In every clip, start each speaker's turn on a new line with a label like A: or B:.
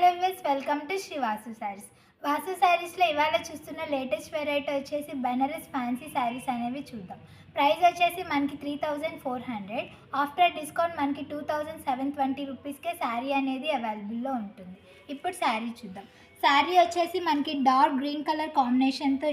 A: Hello విస్ welcome to Sri Vasu Sarees. Vasu శారీస్లో ఇవాళ చూస్తున్న లేటెస్ట్ వెరైటీ వచ్చేసి బెనారస్ ఫ్యాన్సీ శారీస్ అనేవి చూద్దాం. ప్రైస్ వచ్చేసి మనకి 3400. ఆఫ్టర్ డిస్కౌంట్ మనకి 2720 రూపీస్కే శారీ అనేది అవైలబుల్లో ఉంటుంది. ఇప్పుడు శారీ చూద్దాం. శారీ వచ్చేసి మనకి డార్క్ గ్రీన్ కలర్ కాంబినేషన్తో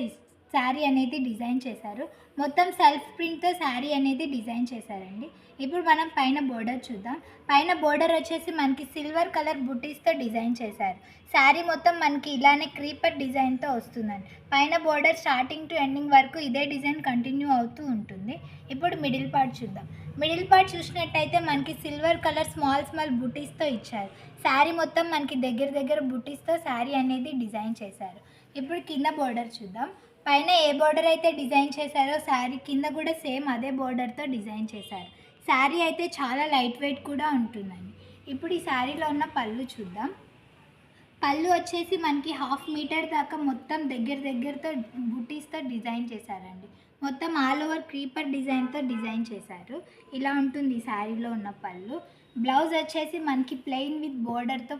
A: శారీ అనేది డిజైన్ చేశారు. మొత్తం సెల్ఫ్ ప్రింట్తో శారీ అనేది డిజైన్ చేశారండి. ఇప్పుడు మనం పైన బోర్డర్ చూద్దాం. పైన బోర్డర్ వచ్చేసి మనకి సిల్వర్ కలర్ బుటీస్తో డిజైన్ చేశారు. శారీ మొత్తం మనకి ఇలానే క్రీపర్ డిజైన్తో వస్తుందండి. పైన బోర్డర్ స్టార్టింగ్ టు ఎండింగ్ వరకు ఇదే డిజైన్ కంటిన్యూ అవుతూ ఉంటుంది. ఇప్పుడు మిడిల్ పార్ట్ చూద్దాం. మిడిల్ పార్ట్ చూసినట్టయితే మనకి సిల్వర్ కలర్ స్మాల్ బుటీస్తో ఇచ్చారు. శారీ మొత్తం మనకి దగ్గర బుటీస్తో శారీ అనేది డిజైన్ చేశారు. ఇప్పుడు కింద బోర్డర్ చూద్దాం. పైన ఏ బోర్డర్ అయితే డిజైన్ చేశారో శారీ కింద కూడా సేమ్ అదే బోర్డర్తో డిజైన్ చేశారు. శారీ అయితే చాలా లైట్ వెయిట్ కూడా ఉంటుందండి. ఇప్పుడు ఈ శారీలో ఉన్న పళ్ళు చూద్దాం. పళ్ళు వచ్చేసి మనకి 1/2 మీటర్ దాకా మొత్తం దగ్గరతో బుటీస్తో డిజైన్ చేశారండి. మొత్తం ఆల్ ఓవర్ క్రీపర్ డిజైన్తో డిజైన్ చేశారు. ఇలా ఉంటుంది ఈ శారీలో ఉన్న పళ్ళు. బ్లౌజ్ వచ్చేసి మనకి ప్లెయిన్ విత్ బోర్డర్తో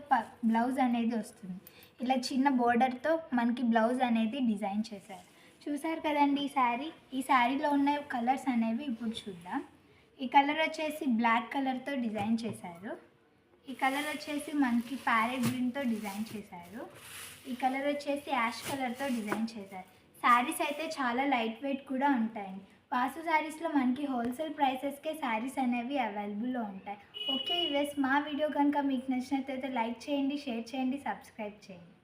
A: బ్లౌజ్ అనేది వస్తుంది. ఇలా చిన్న బోర్డర్తో మనకి బ్లౌజ్ అనేది డిజైన్ చేశారు. చూసారు కదండి ఈ శారీలో ఉన్న కలర్స్ అనేవి ఇప్పుడు చూద్దాం. ఈ కలర్ వచ్చేసి బ్లాక్ కలర్తో డిజైన్ చేశారు. ఈ కలర్ వచ్చేసి మనకి ప్యారెట్ గ్రీన్తో డిజైన్ చేశారు. ఈ కలర్ వచ్చేసి యాష్ కలర్తో డిజైన్ చేశారు. శారీస్ అయితే చాలా లైట్ వెయిట్ కూడా ఉంటాయండి. వాసు శారీస్లో మనకి హోల్సేల్ ప్రైసెస్కే శారీస్ అనేవి అవైలబుల్లో ఉంటాయి. ఓకే వ్యూవర్స్, మా వీడియో కనుక మీకు నచ్చినట్లయితే లైక్ చేయండి, షేర్ చేయండి, సబ్స్క్రైబ్ చేయండి.